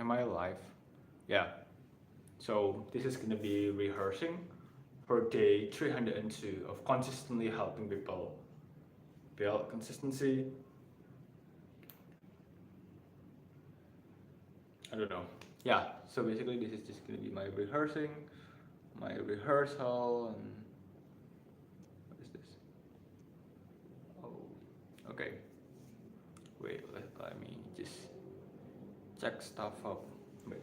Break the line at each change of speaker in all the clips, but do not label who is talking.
Am I alive? Yeah. So this is gonna be rehearsing for day 302 of consistently helping people build consistency. I don't know. Yeah. So basically, this is just gonna be my rehearsing, my rehearsal, and what is this? Oh, okay. Wait. Let me just check stuff up. Wait.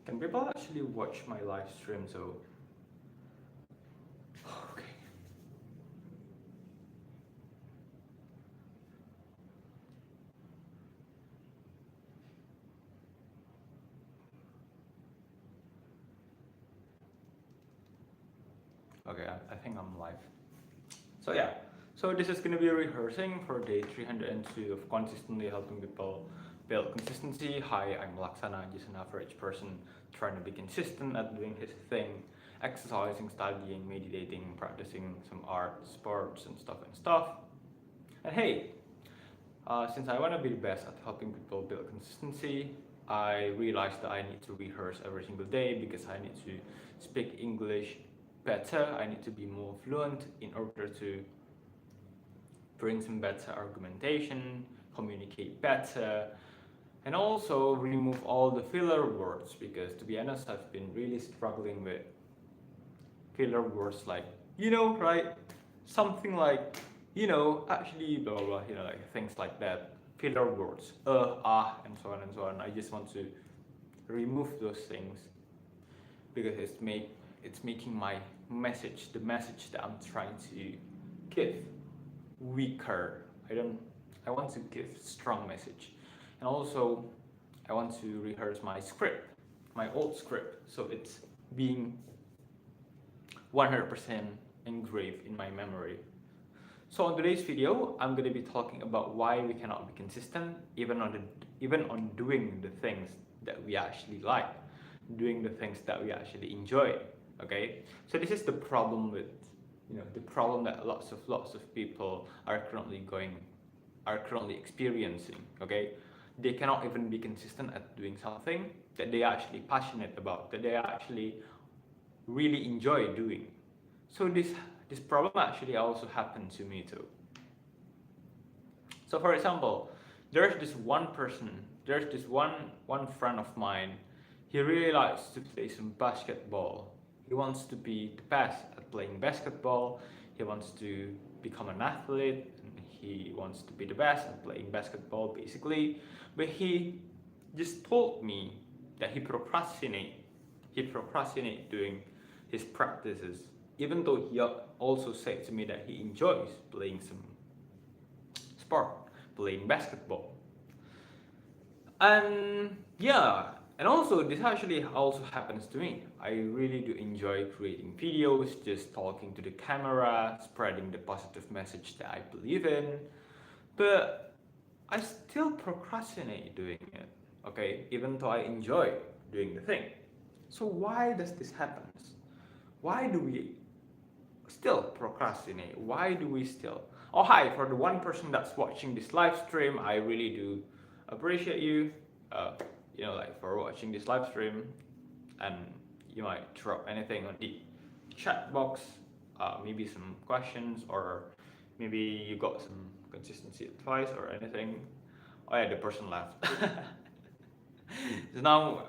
Can people actually watch my live stream? So, okay. Okay, I think I'm live. So yeah, so this is gonna be rehearsing for day 302 of consistently helping people build consistency. Hi, I'm Laksana, just an average person trying to be consistent at doing his thing, exercising, studying, meditating, practicing some art, sports, and stuff. And hey, since I want to be the best at helping people build consistency, I realized that I need to rehearse every single day because I need to speak English better. I need to be more fluent in order to bring some better argumentation, communicate better, and also remove all the filler words because to be honest, I've been really struggling with filler words like, right? Something like, actually, blah, blah, blah, like things like that. Filler words, and so on and so on. I just want to remove those things because it's making my message, the message that I'm trying to give, weaker. I want to give strong message, and also I want to rehearse my script, my old script, so it's being 100% engraved in my memory. So on today's video, I'm going to be talking about why we cannot be consistent even on doing the things that we actually like, doing the things that we actually enjoy. Okay, so this is the problem with the problem that lots of people are currently experiencing. Okay, they cannot even be consistent at doing something that they are actually passionate about, that they actually really enjoy doing. So this problem actually also happened to me too. So for example, there's this one friend of mine. He really likes to play some basketball. He wants to be the best at playing basketball. He wants to become an athlete. And he wants to be the best at playing basketball, basically. But he just told me that he procrastinate doing his practices, even though he also said to me that he enjoys playing some sport, playing basketball. And yeah, and also this actually also happens to me. I really do enjoy creating videos, just talking to the camera, spreading the positive message that I believe in, but I still procrastinate doing it, okay, even though I enjoy doing the thing. So why does this happen? Why do we still procrastinate? Why do we still? Oh, hi, for the one person that's watching this live stream, I really do appreciate you, like for watching this live stream, and you might drop anything on the chat box, maybe some questions, or maybe you got some consistency advice or anything. Oh yeah, the person left. So now,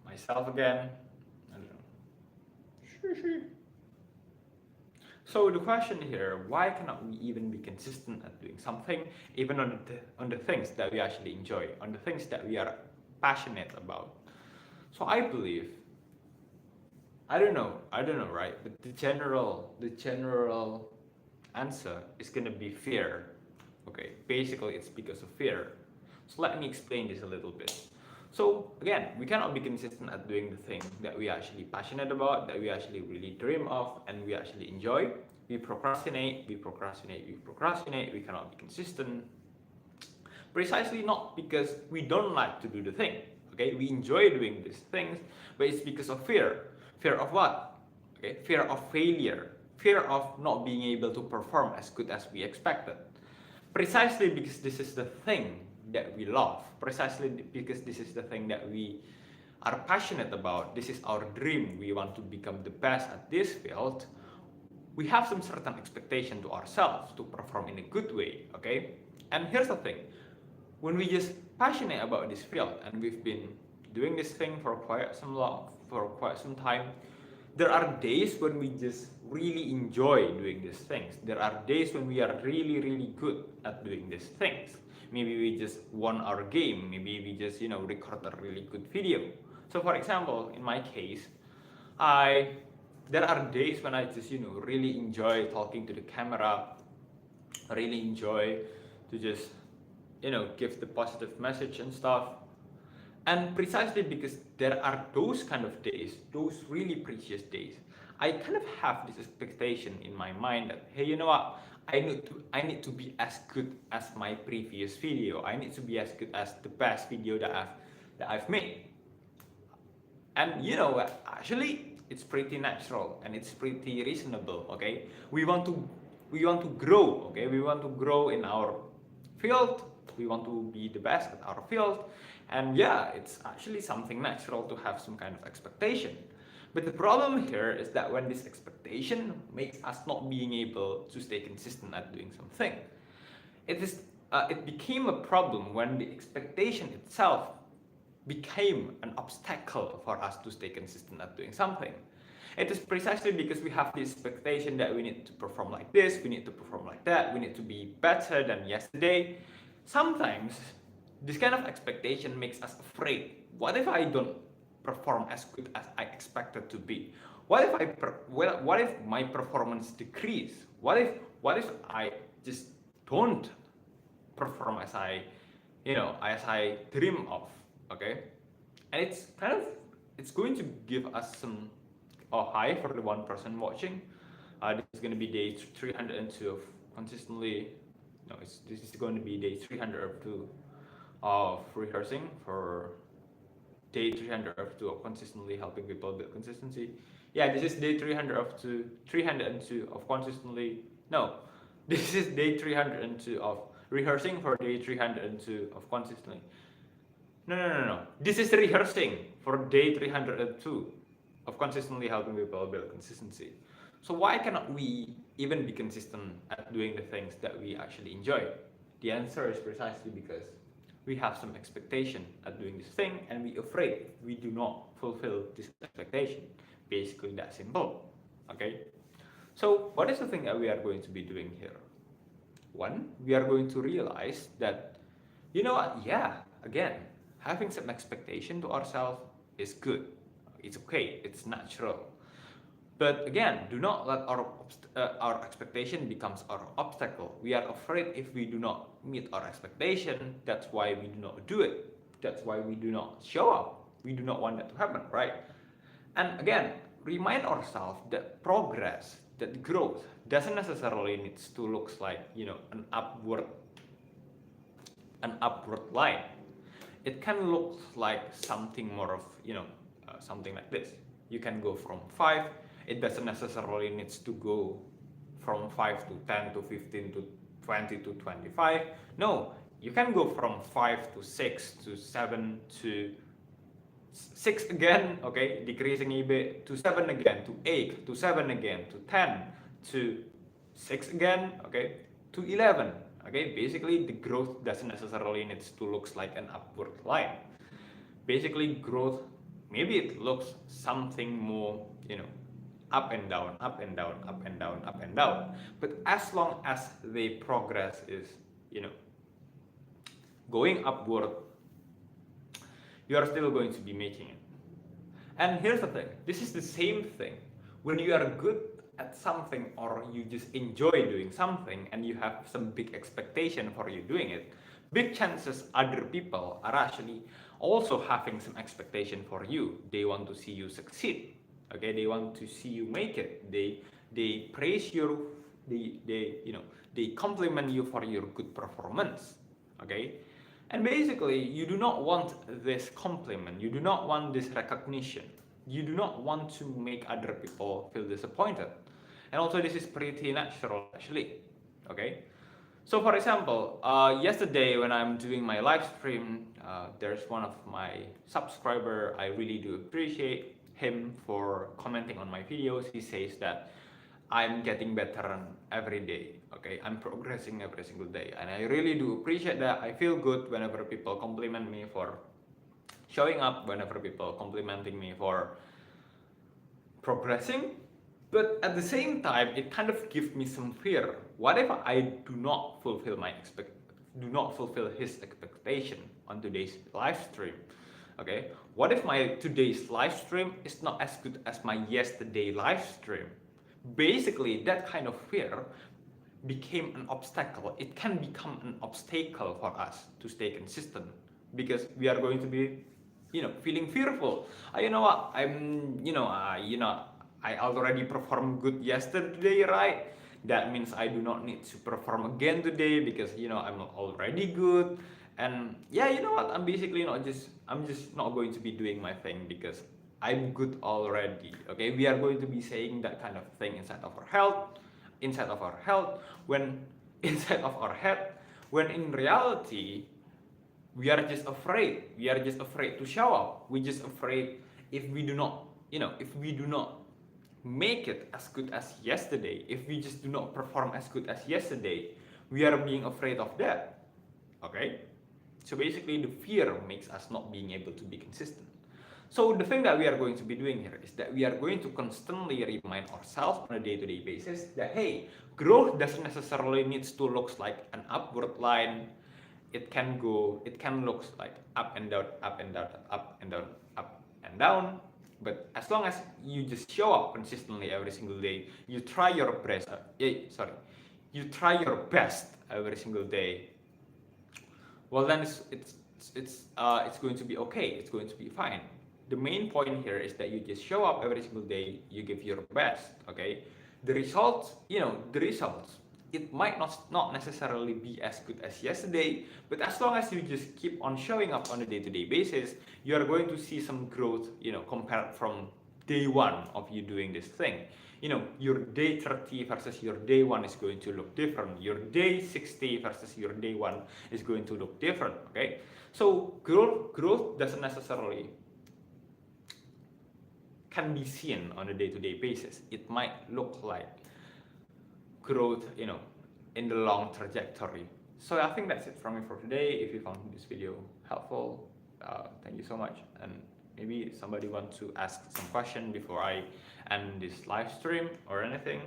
myself again. I don't know. So the question here, why cannot we even be consistent at doing something, even on the things that we actually enjoy, on the things that we are passionate about? So I believe, I don't know, right? But the general answer is gonna be fear. Okay, basically it's because of fear. So let me explain this a little bit. So again, we cannot be consistent at doing the thing that we are actually passionate about, that we actually really dream of, and we actually enjoy. We procrastinate, we cannot be consistent. Precisely not because we don't like to do the thing. Okay, we enjoy doing these things, but it's because of fear. Fear of what? Okay, fear of failure, fear of not being able to perform as good as we expected. Precisely because this is the thing that we love, precisely because this is the thing that we are passionate about, this is our dream, we want to become the best at this field, we have some certain expectation to ourselves to perform in a good way, okay? And here's the thing, when we just passionate about this field and we've been doing this thing for quite some time, there are days when we just really enjoy doing these things. There are days when we are really good at doing these things. Maybe we just won our game, maybe we just record a really good video. So for example, in my case, I there are days when I just really enjoy talking to the camera. I really enjoy to just give the positive message and stuff. And precisely because there are those kind of days, those really precious days, I kind of have this expectation in my mind that, hey, you know what, I need to be as good as my previous video. I need to be as good as the best video that I've made. And actually it's pretty natural and it's pretty reasonable, okay? We want to grow, okay? We want to grow in our field. We want to be the best at our field. And yeah, it's actually something natural to have some kind of expectation. But the problem here is that when this expectation makes us not being able to stay consistent at doing something, it became a problem when the expectation itself became an obstacle for us to stay consistent at doing something. It is precisely because we have this expectation that we need to perform like this, we need to perform like that, we need to be better than yesterday. Sometimes this kind of expectation makes us afraid. What if I don't perform as good as I expected to be? What if my performance decrease? What if I just don't perform as I dream of? Okay, and it's going to give us some high for the one person watching. This is going to be day 302 of consistently. No, this is going to be day 302 of rehearsing for day 302 of consistently helping people build consistency. Yeah, this is day 302 of consistently. No, this is day 302 of rehearsing for day 302 of consistently. No. This is rehearsing for day 302 of consistently helping people build consistency. So why cannot we even be consistent at doing the things that we actually enjoy? The answer is precisely because we have some expectation at doing this thing and we're afraid we do not fulfill this expectation. Basically that simple. Okay? So what is the thing that we are going to be doing here? One, we are going to realize that, you know what, yeah, again, having some expectation to ourselves is good. It's okay, it's natural. But again, do not let our expectation becomes our obstacle. We are afraid if we do not meet our expectation, that's why we do not do it. That's why we do not show up. We do not want that to happen, right? And again, remind ourselves that progress, that growth doesn't necessarily need to look like, an upward line. It can look like something more of, something like this. You can go from 5. It doesn't necessarily needs to go from 5 to 10 to 15 to 20 to 25. No, you can go from 5 to 6 to 7 to 6 again, okay, decreasing a bit, to 7 again, to 8, to 7 again, to 10, to 6 again, okay, to 11. Okay, basically the growth doesn't necessarily need to look like an upward line. Basically growth, maybe it looks something more, up and down, up and down, up and down, up and down. But as long as the progress is, going upward, you are still going to be making it. And here's the thing, this is the same thing when you are good at something or you just enjoy doing something and you have some big expectation for you doing it, big chances other people are actually also having some expectation for you. They want to see you succeed. Okay, they want to see you make it. They praise you. They compliment you for your good performance. Okay, And basically, you do not want this compliment, you do not want this recognition, you do not want to make other people feel disappointed. And also, this is pretty natural actually. Okay, so for example, yesterday when I'm doing my live stream, there's one of my subscriber. I really do appreciate him for commenting on my videos. He says that I'm getting better every day. Okay, I'm progressing every single day, and I really do appreciate that. I feel good whenever people compliment me for showing up, whenever people complimenting me for progressing. But at the same time, it kind of gives me some fear. What if I do not fulfill his expectation on today's live stream? Okay, what if my today's live stream is not as good as my yesterday live stream? Basically, that kind of fear became an obstacle. It can become an obstacle for us to stay consistent because we are going to be, feeling fearful. You know what? I already performed good yesterday, right? That means I do not need to perform again today because I'm already good. And yeah, you know what? I'm just not going to be doing my thing because I'm good already. Okay, we are going to be saying that kind of thing inside of our health, when inside of our head, when in reality we are just afraid. We are just afraid to show up. We're just afraid if we do not, if we do not make it as good as yesterday, if we just do not perform as good as yesterday, we are being afraid of that. Okay? So basically the fear makes us not being able to be consistent. So the thing that we are going to be doing here is that we are going to constantly remind ourselves on a day-to-day basis that hey, growth doesn't necessarily needs to look like an upward line. It can look like up and down, up and down, up and down, up and down. But as long as you just show up consistently every single day, you try your best. You try your best every single day. Well, then it's going to be okay. It's going to be fine. The main point here is that you just show up every single day. You give your best. Okay. The results, it might not necessarily be as good as yesterday, but as long as you just keep on showing up on a day-to-day basis, you are going to see some growth, compared from day one of you doing this thing. Your day 30 versus your day 1 is going to look different. Your day 60 versus your day 1 is going to look different. Okay, so growth doesn't necessarily can be seen on a day-to-day basis. It might look like growth, in the long trajectory. So I think that's it from me for today. If you found this video helpful, thank you so much. And maybe somebody wants to ask some question before I end this live stream or anything.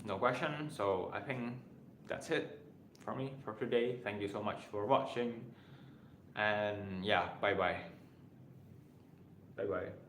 No question. So I think that's it for me for today. Thank you so much for watching. And yeah, bye bye. Bye bye.